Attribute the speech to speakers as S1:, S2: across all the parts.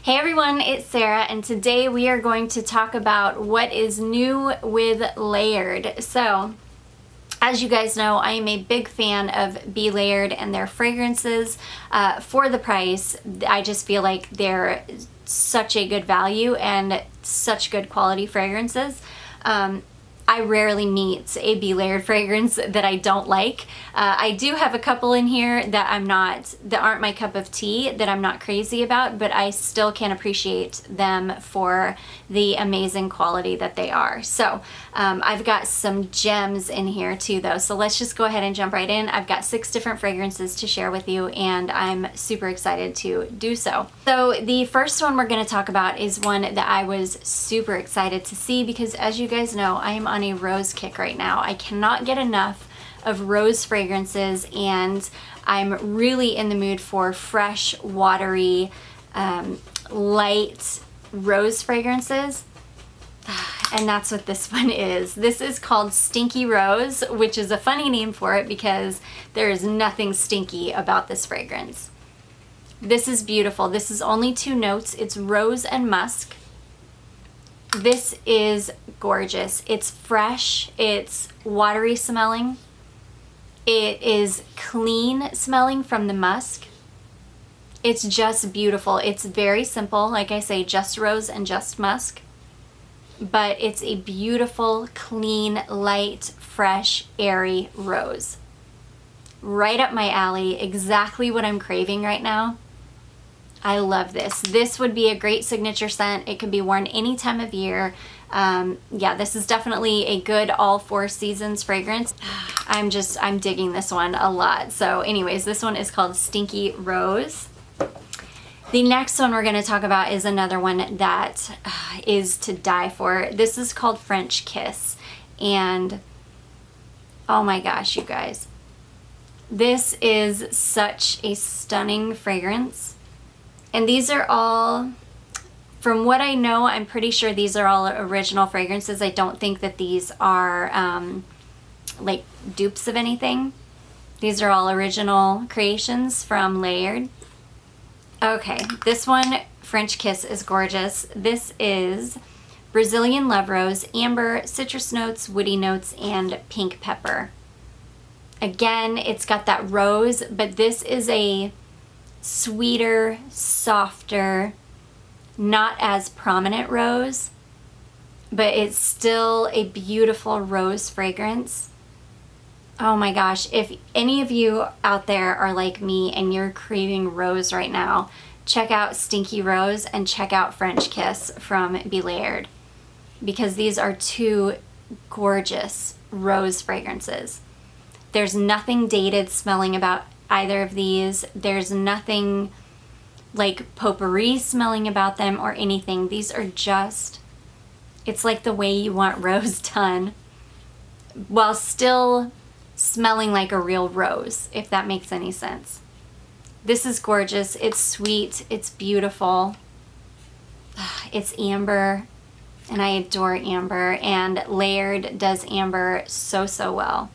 S1: Hey everyone, it's Sarah, and today we are going to talk about what is new with Layered. So, as you guys know, I am a big fan of Be Layered and their fragrances. For the price, I just feel like they're such a good value and such good quality fragrances. I rarely meet a Be Layered fragrance that I don't like. I do have a couple in here that aren't my cup of tea, that I'm not crazy about, but I still can appreciate them for the amazing quality that they are. So I've got some gems in here too though, so let's just go ahead and jump right in. I've got 6 different fragrances to share with you, and I'm super excited to do so. So the first one we're going to talk about is one that I was super excited to see because, as you guys know, I am on a rose kick right now. I cannot get enough of rose fragrances, and I'm really in the mood for fresh, watery, light rose fragrances. And that's what this one is. This is called Stinky Rose, which is a funny name for it because there is nothing stinky about this fragrance. This is beautiful. This is only 2 notes. It's rose and musk. This is gorgeous. It's fresh, it's watery smelling, it is clean smelling from the musk. It's just beautiful. It's very simple, like I say, just rose and just musk, but it's a beautiful, clean, light, fresh, airy rose. Right up my alley, exactly what I'm craving right now. I love this. This would be a great signature scent. It can be worn any time of year. Yeah, this is definitely a good all 4 seasons fragrance. I'm digging this one a lot. So anyways, this one is called Stinky Rose. The next one we're going to talk about is another one that is to die for. This is called French Kiss. And oh my gosh, you guys. This is such a stunning fragrance. And these are all, from what I know, I'm pretty sure these are all original fragrances. I don't think that these are like dupes of anything. These are all original creations from Layered. Okay, this one, French Kiss, is gorgeous. This is Brazilian Love Rose, amber, citrus notes, woody notes, and pink pepper. Again, it's got that rose, but this is a sweeter, softer, not as prominent rose, but it's still a beautiful rose fragrance. Oh my gosh, if any of you out there are like me and you're craving rose right now, check out Stinky Rose and check out French Kiss from Be Layered, because these are 2 gorgeous rose fragrances. There's nothing dated smelling about either of these. There's nothing like potpourri smelling about them or anything. These are just, it's like the way you want rose done while still smelling like a real rose, if that makes any sense. This is gorgeous. It's sweet. It's beautiful. It's amber, and I adore amber, and Layered does amber so well.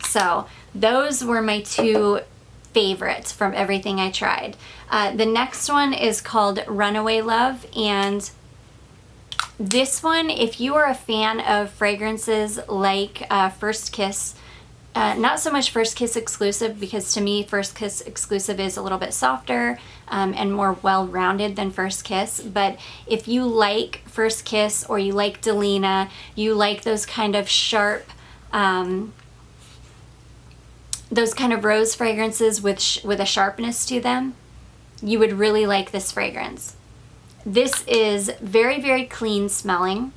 S1: So those were my 2 favorites from everything I tried. The next one is called Runaway Love, and this one, if you are a fan of fragrances like First Kiss, not so much First Kiss exclusive, because to me First Kiss exclusive is a little bit softer and more well-rounded than First Kiss, but if you like First Kiss or you like Delina, you like those kind of sharp, those kind of rose fragrances with a sharpness to them, you would really like this fragrance. This is very, very clean smelling.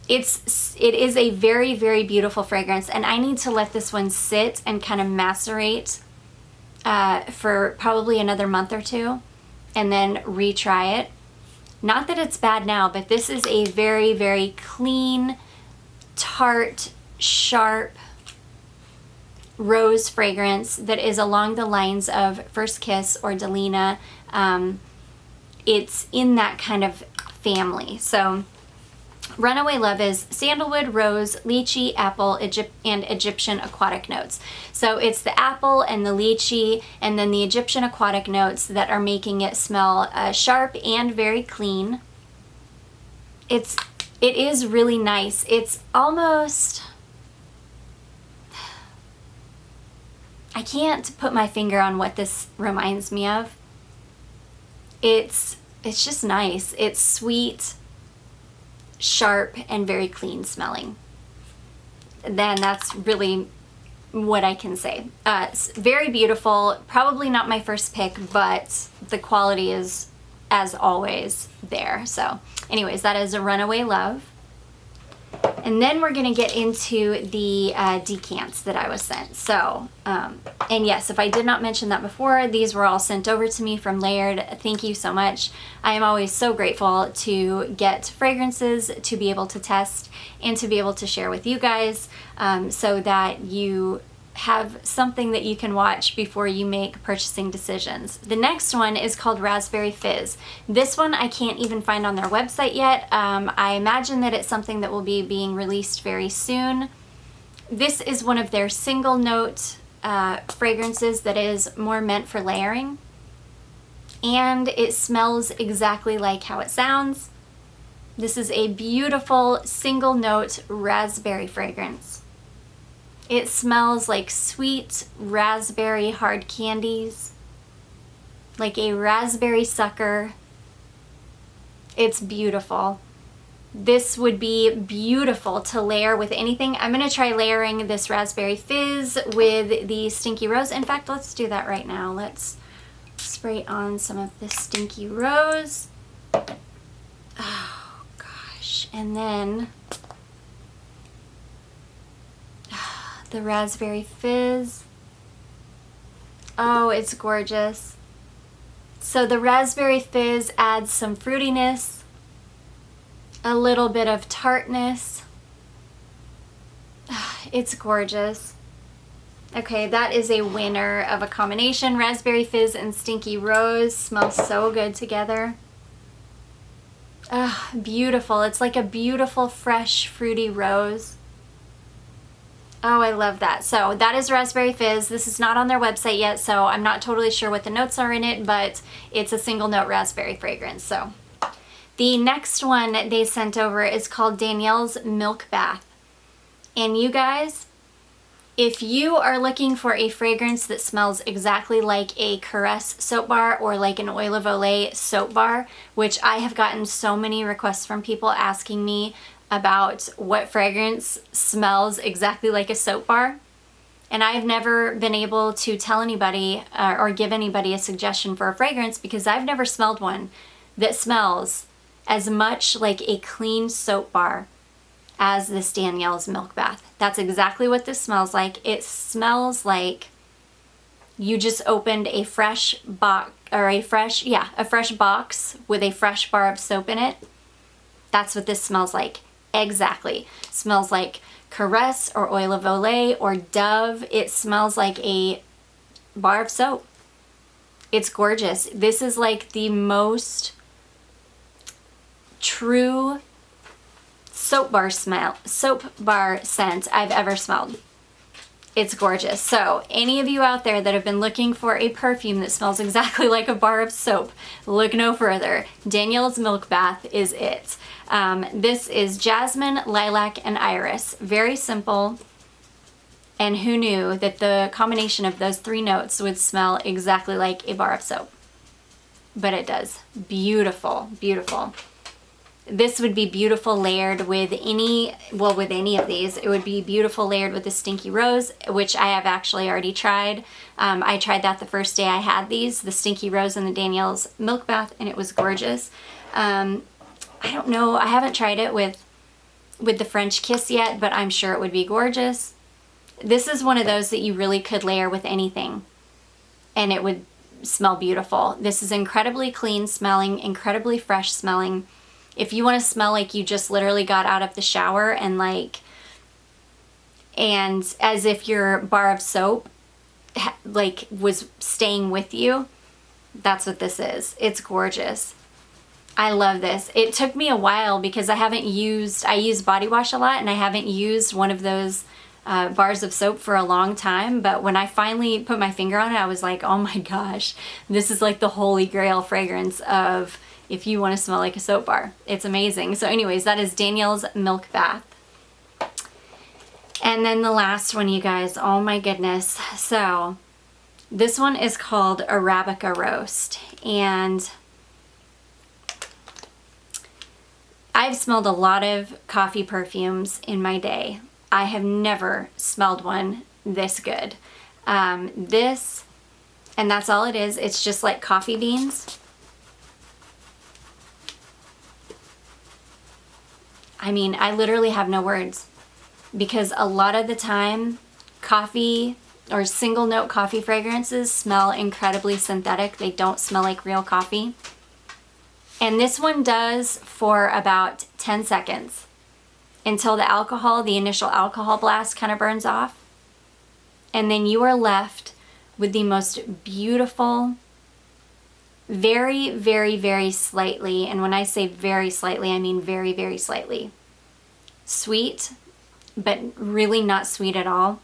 S1: It is a very, very beautiful fragrance, and I need to let this one sit and kind of macerate for probably another month or 2 and then retry it. Not that it's bad now, but this is a very, very clean, tart, sharp rose fragrance that is along the lines of First Kiss or Delina. It's in that kind of family. So Runaway Love is sandalwood, rose, lychee, apple, and Egyptian aquatic notes. So it's the apple and the lychee and then the Egyptian aquatic notes that are making it smell sharp and very clean. It is really nice. It's almost, I can't put my finger on what this reminds me of. It's just nice. It's sweet, sharp, and very clean smelling. Then that's really what I can say. It's very beautiful. Probably not my first pick, but the quality is, as always, there. So anyways, that is a Runaway Love. And then we're going to get into the decants that I was sent. So, and yes, if I did not mention that before, these were all sent over to me from Layered. Thank you so much. I am always so grateful to get fragrances to be able to test and to be able to share with you guys, so that you have something that you can watch before you make purchasing decisions. The next one is called Raspberry Fizz. This one I can't even find on their website yet. I imagine that it's something that will be being released very soon. This is one of their single note fragrances that is more meant for layering. And it smells exactly like how it sounds. This is a beautiful single note raspberry fragrance. It smells like sweet raspberry hard candies, like a raspberry sucker. It's beautiful. This would be beautiful to layer with anything. I'm going to try layering this Raspberry Fizz with the Stinky Rose. In fact, let's do that right now. Let's spray on some of this Stinky Rose. Oh, gosh. And then the Raspberry Fizz. Oh, it's gorgeous. So the Raspberry Fizz adds some fruitiness, a little bit of tartness. It's gorgeous. Okay, that is a winner of a combination. Raspberry Fizz and Stinky Rose smell so good together. Beautiful. It's like a beautiful, fresh, fruity rose. Oh, I love that. So that is Raspberry Fizz. This is not on their website yet, so I'm not totally sure what the notes are in it, but it's a single note raspberry fragrance. So the next one they sent over is called Danielle's Milk Bath. And you guys, if you are looking for a fragrance that smells exactly like a Caress soap bar or like an Oil of Olay soap bar, which I have gotten so many requests from people asking me about what fragrance smells exactly like a soap bar. And I've never been able to tell anybody or give anybody a suggestion for a fragrance because I've never smelled one that smells as much like a clean soap bar as this Danielle's Milk Bath. That's exactly what this smells like. It smells like you just opened a fresh box, or a fresh box with a fresh bar of soap in it. That's what this smells like. Exactly. Smells like Caress or Oil of Olay or Dove. It smells like a bar of soap. It's gorgeous. This is like the most true soap bar scent I've ever smelled. It's gorgeous. So any of you out there that have been looking for a perfume that smells exactly like a bar of soap, look no further. Danielle's Milk Bath is it. This is jasmine, lilac, and iris. Very simple. And who knew that the combination of those three notes would smell exactly like a bar of soap? But it does. Beautiful, beautiful. This would be beautiful layered with any of these. It would be beautiful layered with the Stinky Rose, which I have actually already tried. I tried that the first day I had these, the Stinky Rose and the Danielle's Milk Bath, and it was gorgeous. I don't know, I haven't tried it with the French Kiss yet, but I'm sure it would be gorgeous. This is one of those that you really could layer with anything, and it would smell beautiful. This is incredibly clean smelling, incredibly fresh smelling. If you want to smell like you just literally got out of the shower and as if your bar of soap was staying with you, that's what this is. It's gorgeous. I love this. It took me a while because I use body wash a lot, and I haven't used one of those bars of soap for a long time, but when I finally put my finger on it, I was like, oh my gosh, this is like the holy grail fragrance of if you want to smell like a soap bar. It's amazing. So anyways, that is Danielle's Milk Bath. And then the last one, you guys, oh my goodness. So this one is called Arabica Roast, and I've smelled a lot of coffee perfumes in my day. I have never smelled one this good. This, and that's all it is. It's just like coffee beans. I mean, I literally have no words, because a lot of the time coffee or single note coffee fragrances smell incredibly synthetic. They don't smell like real coffee. And this one does for about 10 seconds until the initial alcohol blast kind of burns off. And then you are left with the most beautiful, very, very, very slightly, and when I say very slightly, I mean very, very slightly, sweet, but really not sweet at all,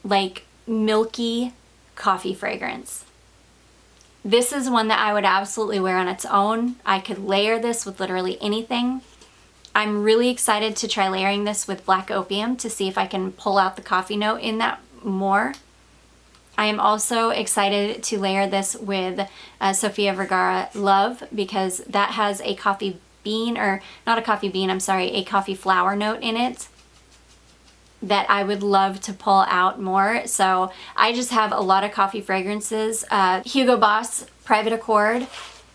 S1: like milky coffee fragrance. This is one that I would absolutely wear on its own. I could layer this with literally anything. I'm really excited to try layering this with Black Opium to see if I can pull out the coffee note in that more. I am also excited to layer this with Sofia Vergara Love, because that has a coffee bean, or not a coffee bean, I'm sorry, a coffee flower note in it that I would love to pull out more. So I just have a lot of coffee fragrances. Hugo Boss Private Accord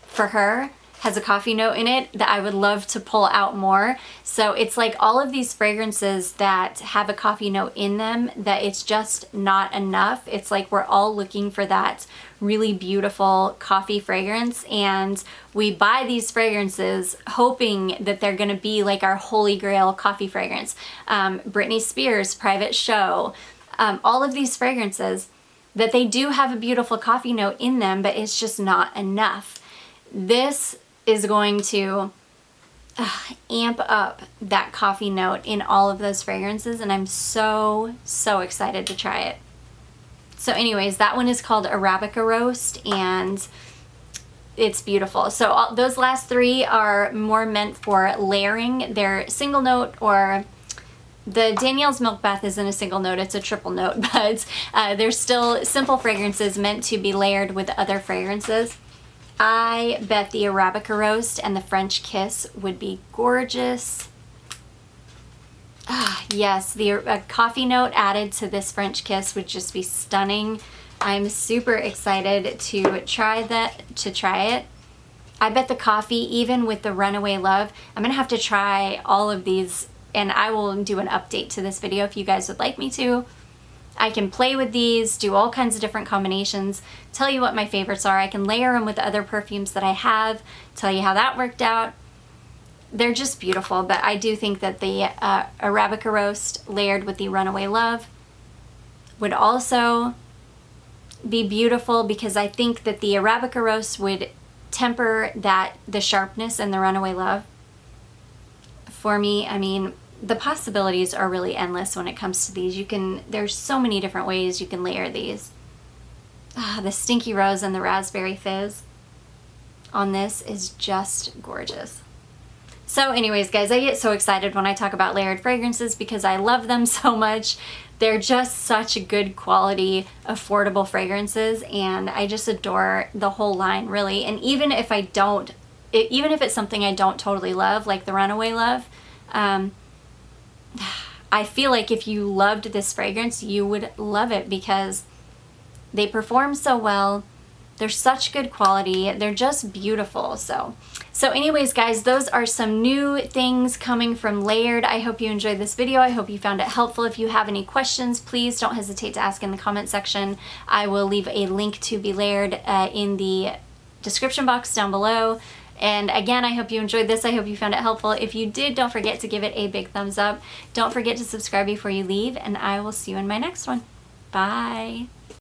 S1: for her has a coffee note in it that I would love to pull out more. So it's like all of these fragrances that have a coffee note in them, that it's just not enough. It's like we're all looking for that really beautiful coffee fragrance, and we buy these fragrances hoping that they're gonna be like our holy grail coffee fragrance. Britney Spears Private Show, all of these fragrances that they do have a beautiful coffee note in them, but it's just not enough. This is going to amp up that coffee note in all of those fragrances, and I'm so, so excited to try it. So anyways, that one is called Arabica Roast, and it's beautiful. So those last three are more meant for layering. They're single note, or the Danielle's Milk Bath isn't a single note, it's a triple note, but they're still simple fragrances meant to be layered with other fragrances. I bet the Arabica Roast and the French Kiss would be gorgeous. Yes, the coffee note added to this French Kiss would just be stunning. I'm super excited to try it. I bet the coffee, even with the Runaway Love, I'm gonna have to try all of these, and I will do an update to this video if you guys would like me to. I can play with these, do all kinds of different combinations, tell you what my favorites are. I can layer them with other perfumes that I have, tell you how that worked out. They're just beautiful, but I do think that the Arabica Roast layered with the Runaway Love would also be beautiful, because I think that the Arabica Roast would temper the sharpness in the Runaway Love. For me, I mean, the possibilities are really endless when it comes to these. There's so many different ways you can layer these. The Stinky Rose and the Raspberry Fizz on this is just gorgeous. So anyways, guys, I get so excited when I talk about layered fragrances because I love them so much. They're just such good quality, affordable fragrances, and I just adore the whole line, really. And even if it's something I don't totally love, like the Runaway Love, I feel like if you loved this fragrance, you would love it, because they perform so well. They're such good quality. They're just beautiful. So anyways, guys, those are some new things coming from Layered. I hope you enjoyed this video. I hope you found it helpful. If you have any questions, please don't hesitate to ask in the comment section. I will leave a link to Be Layered in the description box down below. And again, I hope you enjoyed this. I hope you found it helpful. If you did, don't forget to give it a big thumbs up. Don't forget to subscribe before you leave, and I will see you in my next one. Bye.